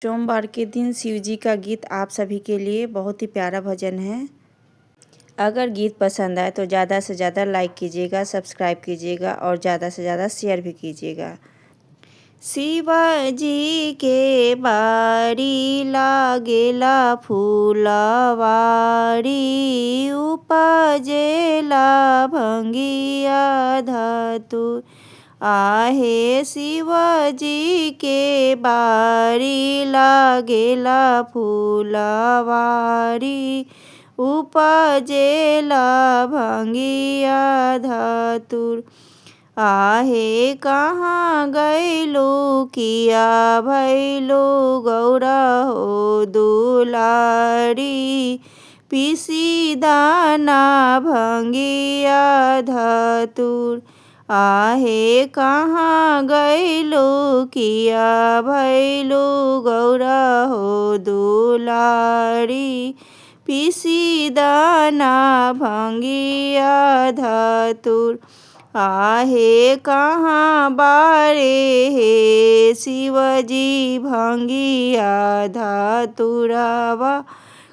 सोमवार के दिन शिव जी का गीत आप सभी के लिए बहुत ही प्यारा भजन है। अगर गीत पसंद आए तो ज़्यादा से ज़्यादा लाइक कीजिएगा, सब्सक्राइब कीजिएगा और ज़्यादा से ज़्यादा शेयर भी कीजिएगा। शिवाजी के बारी लागेला फूलवारी, उपजेला भंगिया धतूर। आहे शिवजी के बारी लागेला फूलवारी, उपजेला भंगिया धतूर। आहे कहाँ गैलो किया भैलो गौरा हो दुलारी, पिसी दाना भंगिया धतूर। आहे कहाँ गैलो किया भैलो गौरा हो दुलारी, पिसी दाना भंगिया धतूर। आहे कहाँ बारे हे शिवजी भंगिया धतूरवा,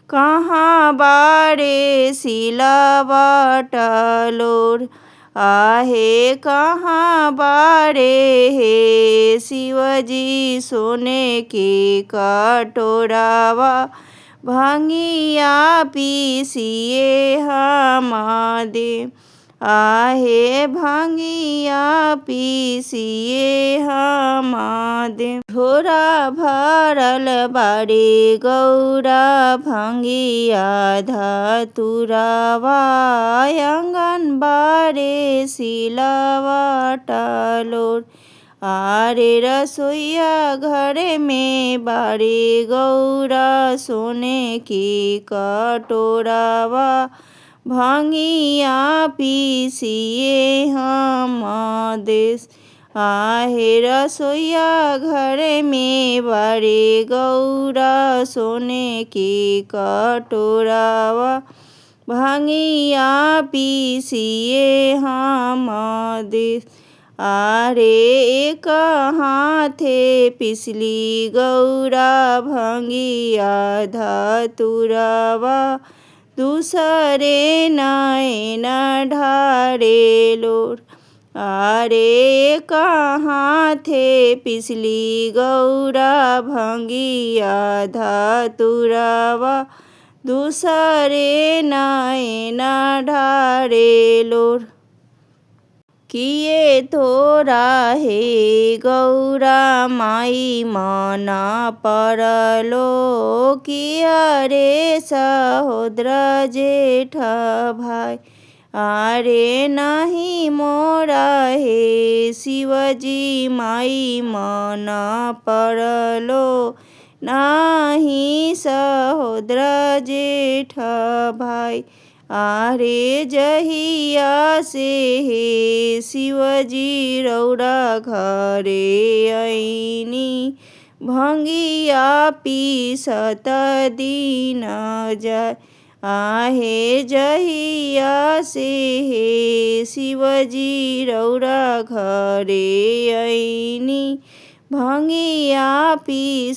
कहाँ बारे सिलावा टलोर। आहे कहाँ बारे हे शिवजी सोने की कटोरावा, भंगिया पीसिए हम दे। आहे भंगिया पीसिए हम दे। झोरा भरल बारे गौरा भंगिया धतूरवा, आंगन बारे सिलावा टलोर। आरे रसोईया घर में बारे गौरा सोने की कटोरावा, भंगिया पीसिए हम देश। आहे रसोईया घर में बारे गौरा सोने की कटोरावा, भंगिया पीसिए हम देश। आरे एक हाथे पिसली गौरा भंगिया धतूरवा, दूसरे नैन ढारे लोर। आरे एक हाथे पिसली गौरा भंगिया धतूरवा, दूसरे नैन ढारे लोर। किए तोरा हे गौरा माई मना परलो, किया रे सहोदर जेठ भाई। आरे नहीं मोरा हे शिवजी माई मना परलो, नाही सहोदर जेठ भाई। आरे जहिया से हे शिवजी रौरा घरे ऐनी, भंगिया पीसत दिन जाय। आहे जहिया से हे शिवजी रौरा घरे ऐनी, भंगिया पीस